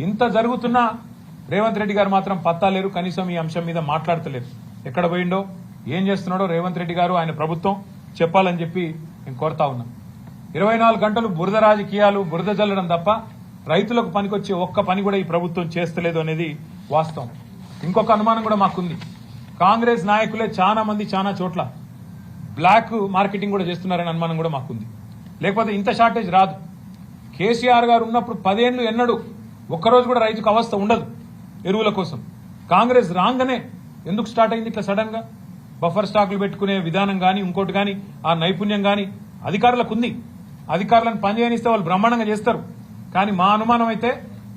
ఇంత జరుగుతున్నా రేవంత్ రెడ్డి గారు మాత్రం పత్తా లేరు, కనీసం ఈ అంశం మీద మాట్లాడతలేరు. ఎక్కడ పోయిండో ఏం చేస్తున్నాడో రేవంత్ రెడ్డి గారు ఆయన ప్రభుత్వం చెప్పాలని చెప్పి నేను కోరుతా ఉన్నా. 24 గంటలు బురద రాజకీయాలు, బురద జల్లడం తప్ప రైతులకు పనికొచ్చే ఒక్క పని కూడా ఈ ప్రభుత్వం చేస్తలేదు అనేది వాస్తవం. ఇంకొక అనుమానం కూడా మాకుంది. కాంగ్రెస్ నాయకులే చాలా మంది చాలా చోట్ల బ్లాక్ మార్కెటింగ్ కూడా చేస్తున్నారనే అనుమానం కూడా మాకుంది. లేకపోతే ఇంత షార్టేజ్ రాదు. కేసీఆర్ గారు ఉన్నప్పుడు 10 ఏళ్లు ఎన్నడూ ఒక్కరోజు కూడా రైతుకు అవస్థ ఉండదు ఎరువుల కోసం. కాంగ్రెస్ రాగానే ఎందుకు స్టార్ట్ అయింది ఇట్లా సడన్ గా? బఫర్ స్టాకులు పెట్టుకునే విధానం గాని, ఇంకోటి గాని, ఆ నైపుణ్యం గాని అధికారులకు ఉంది. అధికారులను పనిచేయనిస్తే వాళ్ళు బ్రహ్మాండంగా చేస్తారు. కానీ మా అనుమానం అయితే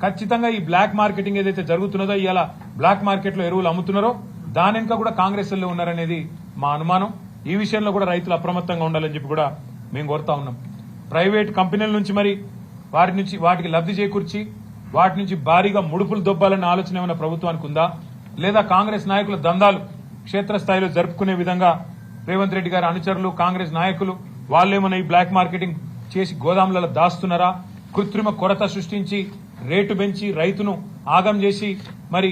ఖచ్చితంగా ఈ బ్లాక్ మార్కెటింగ్ ఏదైతే జరుగుతున్నదో, ఇవాళ బ్లాక్ మార్కెట్ లో ఎరువులు అమ్ముతున్నారో దాని వెనుక కూడా కాంగ్రెస్ లో ఉన్నారనేది మా అనుమానం. ఈ విషయంలో కూడా రైతులు అప్రమత్తంగా ఉండాలని చెప్పి కూడా మేము కోరుతా ఉన్నాం. ప్రైవేట్ కంపెనీల నుంచి మరి వాటికి లబ్ధి చేకూర్చి వాటి నుంచి భారీగా ముడుపులు దొబ్బాలన్న ఆలోచన ఏమైనా ప్రభుత్వానికి ఉందా? లేదా కాంగ్రెస్ నాయకుల దందాలు క్షేత్రస్థాయిలో జరుపుకునే విధంగా రేవంత్ రెడ్డి గారి అనుచరులు, కాంగ్రెస్ నాయకులు వాళ్ళేమన్నా ఈ బ్లాక్ మార్కెటింగ్ చేసి గోదాములలో దాస్తున్నారా? కృత్రిమ కొరత సృష్టించి రేటు పెంచి రైతును ఆగం చేసి మరి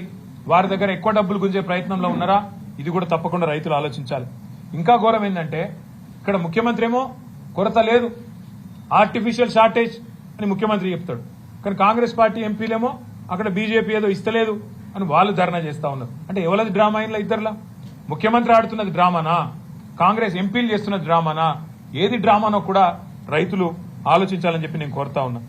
వారి దగ్గర ఎక్కువ డబ్బులు గుంజే ప్రయత్నంలో ఉన్నారా? ఇది కూడా తప్పకుండా రైతులు ఆలోచించాలి. ఇంకా ఘోరం ఏంటంటే ఇక్కడ ముఖ్యమంత్రి ఏమో కొరత లేదు, ఆర్టిఫిషియల్ షార్టేజ్ అని ముఖ్యమంత్రి చెప్తాడు. కానీ కాంగ్రెస్ పార్టీ ఎంపీలేమో అక్కడ బీజేపీ ఏదో ఇస్తలేదు అని వాళ్ళు ధర్నా చేస్తా ఉన్నారు. అంటే ఎవరది డ్రామా అయినా ఇద్దరులా? ముఖ్యమంత్రి ఆడుతున్నది డ్రామానా? కాంగ్రెస్ ఎంపీలు చేస్తున్నది డ్రామానా? ఏది డ్రామానో కూడా రైతులు ఆలోచించాలని చెప్పి నేను కోరుతా ఉన్నా.